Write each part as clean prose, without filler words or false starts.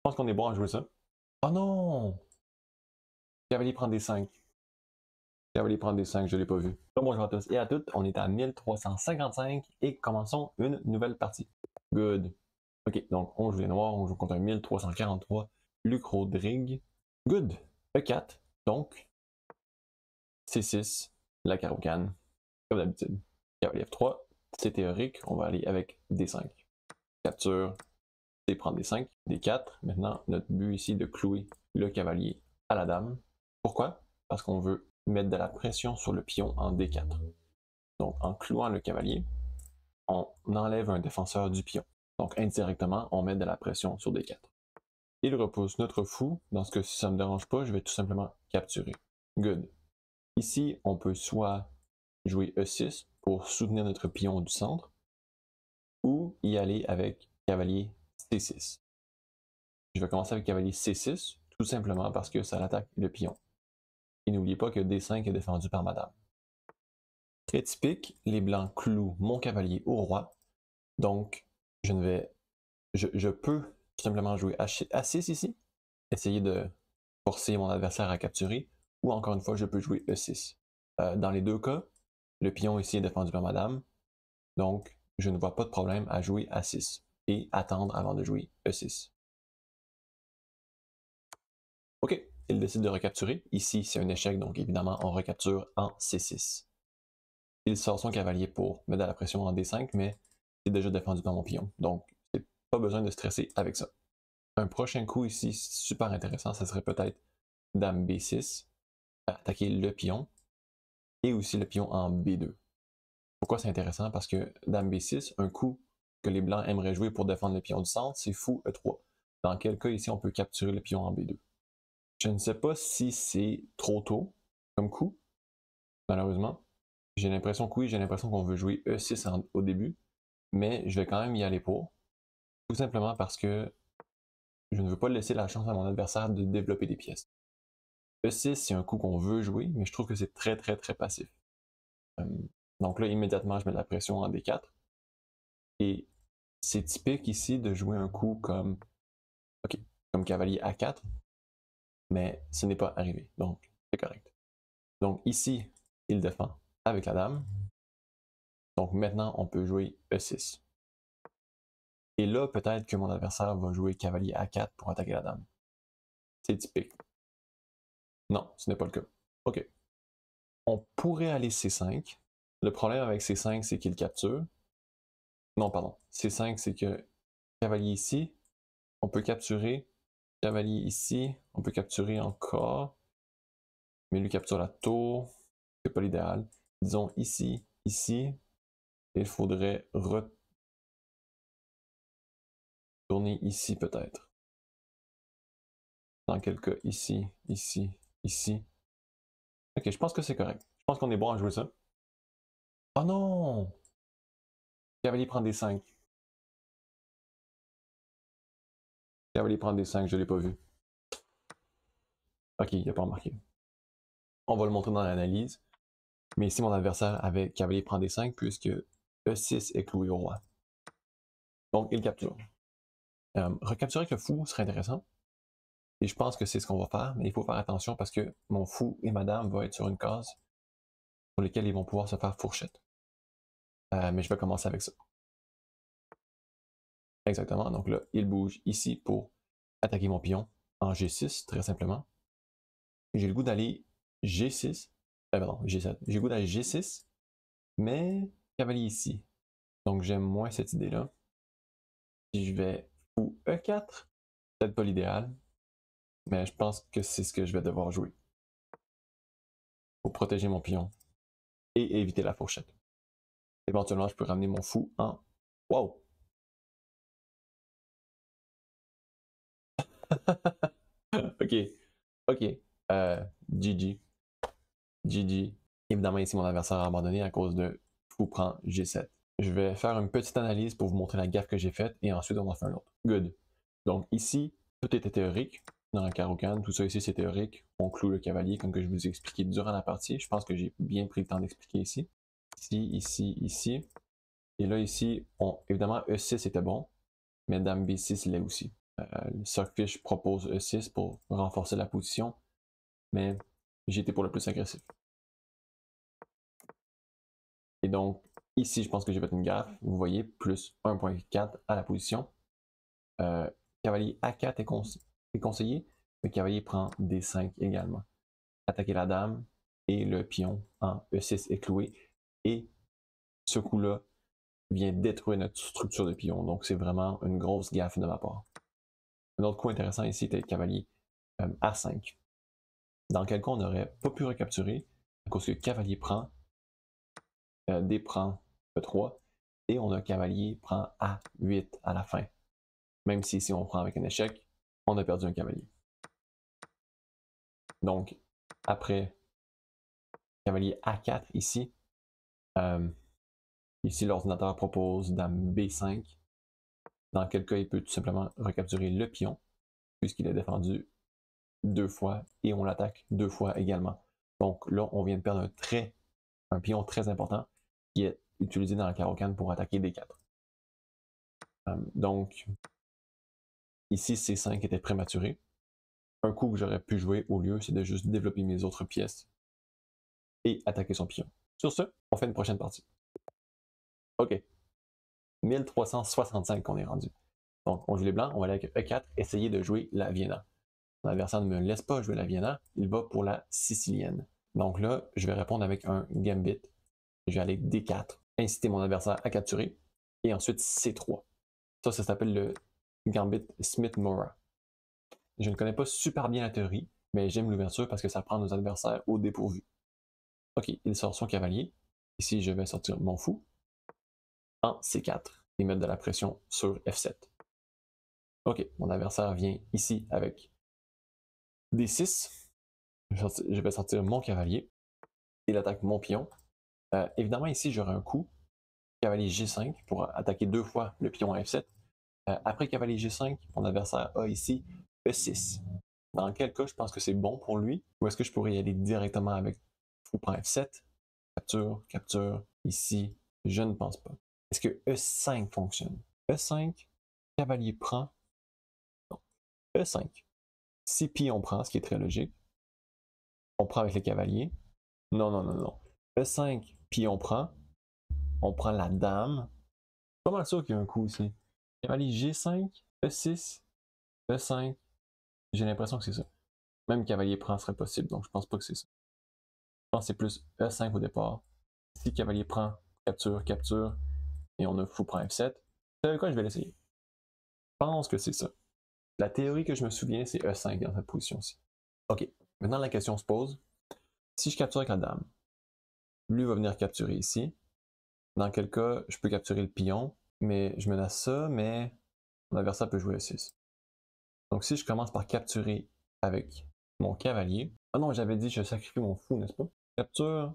pense qu'on est bon à jouer ça. Oh non! Cavalier prend des 5. Cavalier prend des 5, je l'ai pas vu. Bonjour à tous et à toutes, on est à 1355 et commençons une nouvelle partie. Good. Ok, donc on joue les noirs, on joue contre un 1343, Luc Rodrigue. Good. E4, donc C6, la carocane, comme d'habitude. Cavalier F3, c'est théorique, on va aller avec D5. Capture, D prend D5, D4. Maintenant, notre but ici de clouer le cavalier à la dame. Pourquoi? Parce qu'on veut mettre de la pression sur le pion en D4. Donc, en clouant le cavalier, on enlève un défenseur du pion. Donc, indirectement, on met de la pression sur D4. Il repousse notre fou. Dans ce cas, si ça ne me dérange pas, je vais tout simplement capturer. Good. Ici, on peut soit jouer E6 pour soutenir notre pion du centre, ou y aller avec cavalier C6. Je vais commencer avec cavalier C6, tout simplement parce que ça attaque le pion. Et n'oubliez pas que D5 est défendu par madame. Très typique, les blancs clouent mon cavalier au roi, donc je peux tout simplement jouer A6 ici, essayer de forcer mon adversaire à capturer, ou encore une fois, je peux jouer E6. Dans les deux cas, le pion ici est défendu par madame, donc je ne vois pas de problème à jouer A6 et attendre avant de jouer E6. Ok, il décide de recapturer. Ici, c'est un échec, donc évidemment, on recapture en C6. Il sort son cavalier pour mettre de la pression en D5, mais c'est déjà défendu par mon pion, donc c'est pas besoin de stresser avec ça. Un prochain coup ici, super intéressant, ça serait peut-être Dame B6, attaquer le pion, et aussi le pion en B2. Pourquoi c'est intéressant? Parce que Dame B6, un coup que les blancs aimeraient jouer pour défendre le pion du centre, c'est Fou E3. Dans quel cas ici, on peut capturer le pion en B2. Je ne sais pas si c'est trop tôt comme coup, malheureusement. J'ai l'impression que oui, j'ai l'impression qu'on veut jouer E6 au début, mais je vais quand même y aller pour. Tout simplement parce que je ne veux pas laisser la chance à mon adversaire de développer des pièces. E6, c'est un coup qu'on veut jouer, mais je trouve que c'est très passif. Donc là, immédiatement, je mets de la pression en D4. Et c'est typique ici de jouer un coup comme, comme cavalier A4, mais ce n'est pas arrivé, donc c'est correct. Donc ici, il défend avec la dame. Donc maintenant, on peut jouer E6. Et là, peut-être que mon adversaire va jouer cavalier A4 pour attaquer la dame. C'est typique. Non, ce n'est pas le cas. OK. On pourrait aller C5. Le problème avec C5, c'est qu'il capture. Non, pardon. C5, c'est que cavalier ici, on peut capturer. Cavalier ici, on peut capturer encore. Mais lui capture la tour. C'est pas l'idéal. Disons ici, ici. Il faudrait retourner ici peut-être. Dans quel cas? Ici, ici, ici. Ok, je pense que c'est correct. Je pense qu'on est bon à jouer ça. Oh non! Cavalier prend des 5. Cavalier prend des 5, je l'ai pas vu. Ok, il n'a pas remarqué. On va le montrer dans l'analyse. Mais ici, mon adversaire avait cavalier prend des 5 puisque E6 est cloué au roi. Donc, il capture. Recapturer avec le fou serait intéressant. Et je pense que c'est ce qu'on va faire, mais il faut faire attention parce que mon fou et madame vont être sur une case sur lesquelles ils vont pouvoir se faire fourchette. Mais je vais commencer avec ça. Exactement. Donc là, il bouge ici pour attaquer mon pion en G6, très simplement. J'ai le goût d'aller G6. Pardon, G7. J'ai le goût d'aller G6, mais cavalier ici. Donc j'aime moins cette idée-là. Si je vais fou E4, peut-être pas l'idéal, mais je pense que c'est ce que je vais devoir jouer pour protéger mon pion et éviter la fourchette. Éventuellement, je peux ramener mon fou en... Wow! Ok, ok. GG. GG. Évidemment, ici, mon adversaire a abandonné à cause de fou prend G7. Je vais faire une petite analyse pour vous montrer la gaffe que j'ai faite et ensuite on en fait un autre. Good. Donc ici, tout était théorique. Dans la carocane, tout ça ici c'est théorique. On cloue le cavalier comme que je vous ai expliqué durant la partie. Je pense que j'ai bien pris le temps d'expliquer ici. Ici, ici, ici. Et là ici, évidemment E6 était bon, mais Dame B6 l'est aussi. Le Stockfish propose E6 pour renforcer la position, mais j'ai été pour le plus agressif. Et donc, ici, je pense que j'ai fait une gaffe. Vous voyez, plus 1.4 à la position. Cavalier A4 est conseillé. Le cavalier prend D5 également. Attaquer la dame et le pion en E6 est cloué. Et ce coup-là vient détruire notre structure de pion. Donc, c'est vraiment une grosse gaffe de ma part. Un autre coup intéressant ici était le cavalier A5. Dans quel cas on n'aurait pas pu recapturer à cause que cavalier prend, D prend E3 et on a cavalier prend A8 à la fin. Même si ici on prend avec un échec, on a perdu un cavalier. Donc, après cavalier A4 ici, ici l'ordinateur propose dame B5, dans quel cas il peut tout simplement recapturer le pion, puisqu'il est défendu 2 fois et on l'attaque 2 fois également. Donc là, on vient de perdre un pion très important qui est utilisé dans la carocane pour attaquer D4. Donc, ici C5 était prématuré. Un coup que j'aurais pu jouer au lieu, c'est de juste développer mes autres pièces et attaquer son pion. Sur ce, on fait une prochaine partie. Ok. 1365 qu'on est rendu. Donc, on joue les blancs, on va aller avec E4, essayer de jouer la Vienna. Mon adversaire ne me laisse pas jouer la Vienna, il va pour la sicilienne. Donc là, je vais répondre avec un gambit. Je vais aller D4, inciter mon adversaire à capturer, et ensuite C3. Ça s'appelle le gambit Smith-Morra. Je ne connais pas super bien la théorie, mais j'aime l'ouverture parce que ça prend nos adversaires au dépourvu. Ok, il sort son cavalier. Ici, je vais sortir mon fou en C4 et mettre de la pression sur F7. Ok, mon adversaire vient ici avec D6. Je vais sortir mon cavalier. Il attaque mon pion. Évidemment, ici, j'aurai un coup. Cavalier G5 pour attaquer 2 fois le pion à F7. Après cavalier G5, mon adversaire a ici E6. Dans quel cas je pense que c'est bon pour lui? Ou est-ce que je pourrais y aller directement avec fou prend F7? Capture, capture, ici, je ne pense pas. Est-ce que E5 fonctionne? E5, cavalier prend. Non. E5. Si pion prend, ce qui est très logique, on prend avec le cavalier. Non, non, non, non. E5, pion prend. On prend la dame. Pas mal sûr qu'il y a un coup ici. Cavalier G5, E6, E5. J'ai l'impression que c'est ça. Même cavalier prend serait possible, donc je pense pas que c'est ça. Je pense que c'est plus E5 au départ. Si cavalier prend, capture, capture, et on a fou prend F7. Vous savez quoi, je vais l'essayer. Je pense que c'est ça. La théorie que je me souviens, c'est E5 dans cette position-ci. Ok, maintenant la question se pose. Si je capture avec la dame, lui va venir capturer ici. Dans quel cas, je peux capturer le pion, mais je menace ça, mais mon adversaire peut jouer E6. Donc si je commence par capturer avec mon cavalier. Ah non, j'avais dit je sacrifie mon fou, n'est-ce pas? Capture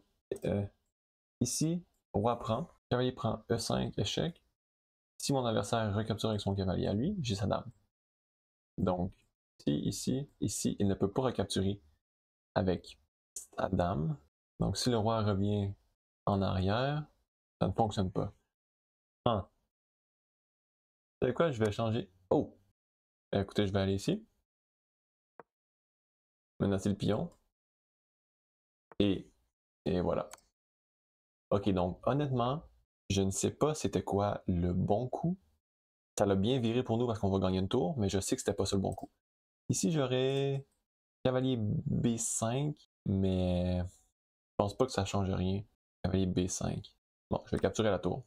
ici, roi prend, cavalier prend E5, échec. Si mon adversaire recapture avec son cavalier à lui, j'ai sa dame. Donc, ici, il ne peut pas recapturer avec sa dame. Donc, si le roi revient en arrière, ça ne fonctionne pas. Ah. Vous savez quoi? Je vais changer. Oh! Écoutez, je vais aller ici. Menacer le pion. Et voilà. Ok, donc honnêtement, je ne sais pas c'était quoi le bon coup. Ça l'a bien viré pour nous parce qu'on va gagner une tour, mais je sais que c'était pas ça le bon coup. Ici, j'aurais cavalier B5, mais je pense pas que ça change rien. Cavalier B5. Bon, je vais capturer la tour.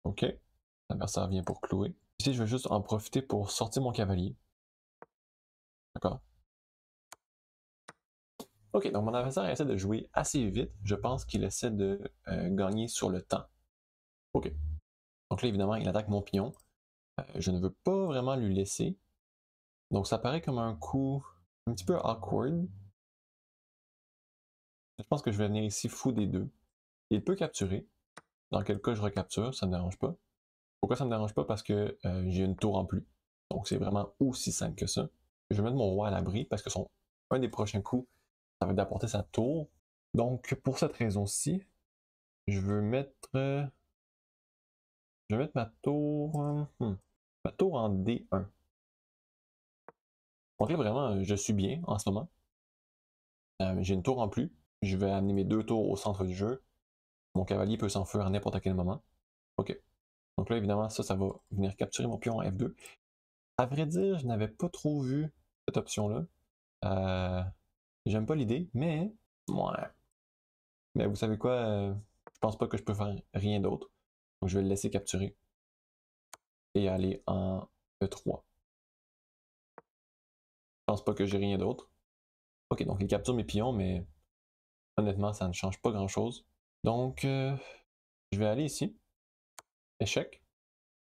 Ok. L'adversaire vient pour clouer. Ici, je vais juste en profiter pour sortir mon cavalier. D'accord. Ok, donc mon adversaire essaie de jouer assez vite. Je pense qu'il essaie de gagner sur le temps. Ok. Donc là, évidemment, il attaque mon pion. Je ne veux pas vraiment lui laisser. Donc ça paraît comme un coup un petit peu awkward. Je pense que je vais venir ici fou des deux. Il peut capturer. Dans quel cas je recapture, ça ne me dérange pas. Pourquoi ça ne me dérange pas? Parce que j'ai une tour en plus. Donc c'est vraiment aussi simple que ça. Je vais mettre mon roi à l'abri parce que un des prochains coups, ça va d'apporter sa tour. Donc pour cette raison-ci, je veux mettre ma tour. Ma tour en D1. Donc là, vraiment, je suis bien en ce moment. J'ai une tour en plus. Je vais amener mes 2 tours au centre du jeu. Mon cavalier peut s'enfuir à n'importe quel moment. OK. Donc là, évidemment, ça va venir capturer mon pion en F2. À vrai dire, je n'avais pas trop vu cette option-là. J'aime pas l'idée, mais... Ouais. Mais vous savez quoi? Je pense pas que je peux faire rien d'autre. Donc je vais le laisser capturer. Et aller en E3. Je pense pas que j'ai rien d'autre. Ok, donc il capture mes pions, mais honnêtement, ça ne change pas grand-chose. Donc, je vais aller ici. Échec.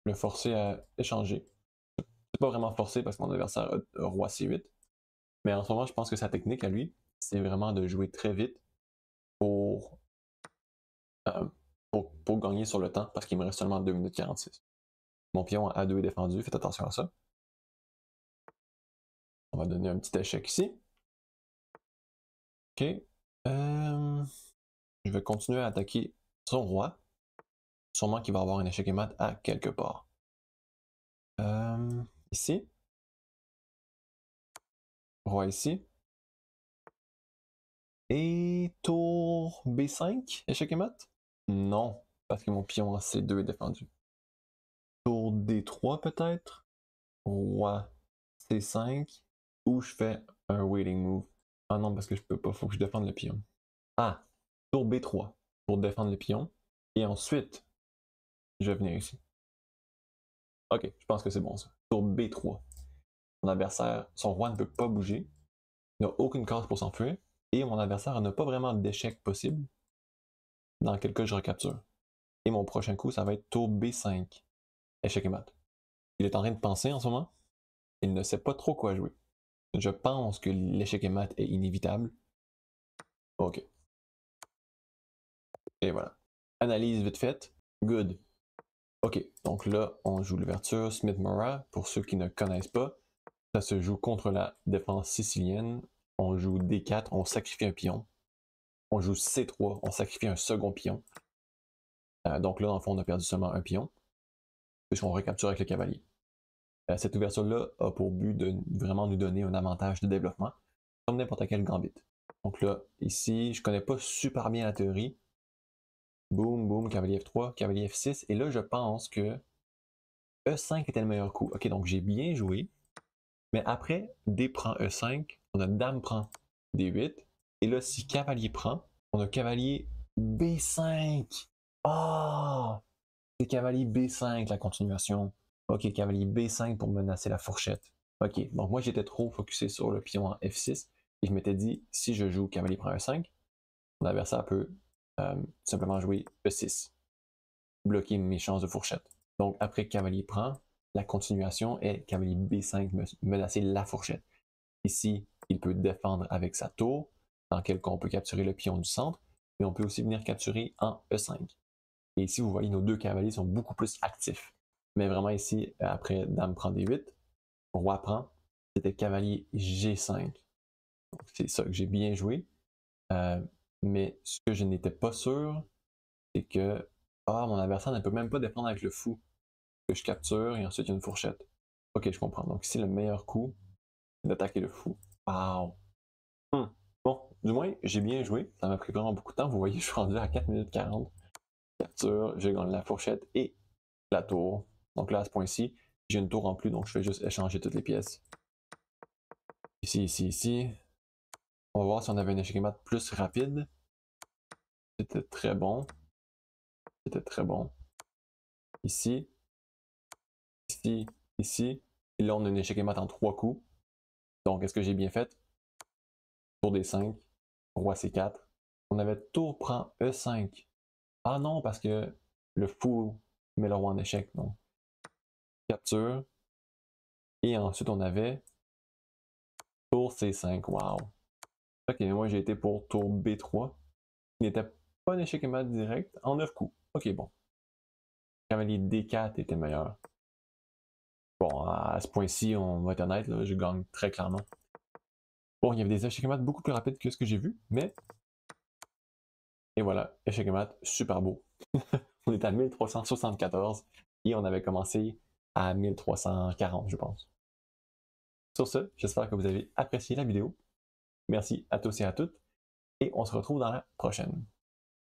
Le forcer à échanger. C'est pas vraiment forcé parce que mon adversaire a roi C8. Mais en ce moment, je pense que sa technique à lui, c'est vraiment de jouer très vite pour, euh, pour gagner sur le temps parce qu'il me reste seulement 2 minutes 46. Mon pion à A2 est défendu, faites attention à ça. On va donner un petit échec ici. Ok. Je vais continuer à attaquer son roi. Sûrement qu'il va avoir un échec et mat à quelque part. Ici. Roi ici. Et tour B5, échec et mat? Non, parce que mon pion en C2 est défendu. Tour D3 peut-être? Roi C5. Ou je fais un waiting move. Ah non, parce que je peux pas, faut que je défende le pion. Ah, tour B3 pour défendre le pion. Et ensuite, je vais venir ici. Ok, je pense que c'est bon ça. Tour B3. Mon adversaire, son roi ne peut pas bouger. Il n'a aucune case pour s'enfuir. Et mon adversaire n'a pas vraiment d'échec possible. Dans quel cas je recapture. Et mon prochain coup, ça va être tour B5. Échec et mat. Il est en train de penser en ce moment. Il ne sait pas trop quoi jouer. Je pense que l'échec et mat est inévitable. Ok. Et voilà. Analyse vite faite. Good. Ok. Donc là, on joue l'ouverture Smith-Morra. Pour ceux qui ne connaissent pas, ça se joue contre la défense sicilienne. On joue D4, on sacrifie un pion. On joue C3, on sacrifie un second pion. Donc là, dans le fond, on a perdu seulement un pion, puisqu'on recapture avec le cavalier. Cette ouverture-là a pour but de vraiment nous donner un avantage de développement, comme n'importe quel gambit. Donc là, ici, je connais pas super bien la théorie. Boum, boum, cavalier F3, cavalier F6. Et là, je pense que E5 était le meilleur coup. Ok, donc j'ai bien joué. Mais après, D prend E5, on a Dame prend D8. Et là, si cavalier prend, on a cavalier B5. Ah! C'est cavalier B5 la continuation. Ok, cavalier B5 pour menacer la fourchette. Ok, donc moi j'étais trop focusé sur le pion en F6 et je m'étais dit, si je joue cavalier prend E5, mon adversaire peut simplement jouer E6, bloquer mes chances de fourchette. Donc après cavalier prend, la continuation est cavalier B5 menacer la fourchette. Ici, il peut défendre avec sa tour, dans quel cas on peut capturer le pion du centre, mais on peut aussi venir capturer en E5. Et ici, vous voyez, nos deux cavaliers sont beaucoup plus actifs. Mais vraiment ici, après Dame prend D8, Roi prend, c'était cavalier G5. Donc c'est ça que j'ai bien joué. Mais ce que je n'étais pas sûr, c'est que mon adversaire ne peut même pas défendre avec le fou. Que je capture et ensuite il y a une fourchette. Ok, je comprends. Donc ici, le meilleur coup, c'est d'attaquer le fou. Wow! Bon, du moins, j'ai bien joué. Ça m'a pris vraiment beaucoup de temps. Vous voyez, je suis rendu à 4 minutes 40. Capture, j'ai gagné la fourchette et la tour. Donc là, à ce point-ci, j'ai une tour en plus, donc je vais juste échanger toutes les pièces. Ici, ici, ici. On va voir si on avait un échec et mat plus rapide. C'était très bon. C'était très bon. Ici, ici, ici. Et là, on a un échec et mat en 3 coups. Donc, est-ce que j'ai bien fait? Tour D5, roi C4. On avait tour prend E5. Ah non, parce que le fou met le roi en échec. Donc, capture. Et ensuite, on avait tour C5. Wow. Ok, moi j'ai été pour tour B3. Il n'était pas un échec et mat direct en 9 coups. Ok, bon. Cavalier D4 était meilleur. Bon, à ce point-ci, on va être honnête, là, je gagne très clairement. Bon, il y avait des échecs et mat beaucoup plus rapides que ce que j'ai vu, mais. Et voilà, échec et mat, super beau. On est à 1374 et on avait commencé à 1340, je pense. Sur ce, j'espère que vous avez apprécié la vidéo. Merci à tous et à toutes, et on se retrouve dans la prochaine.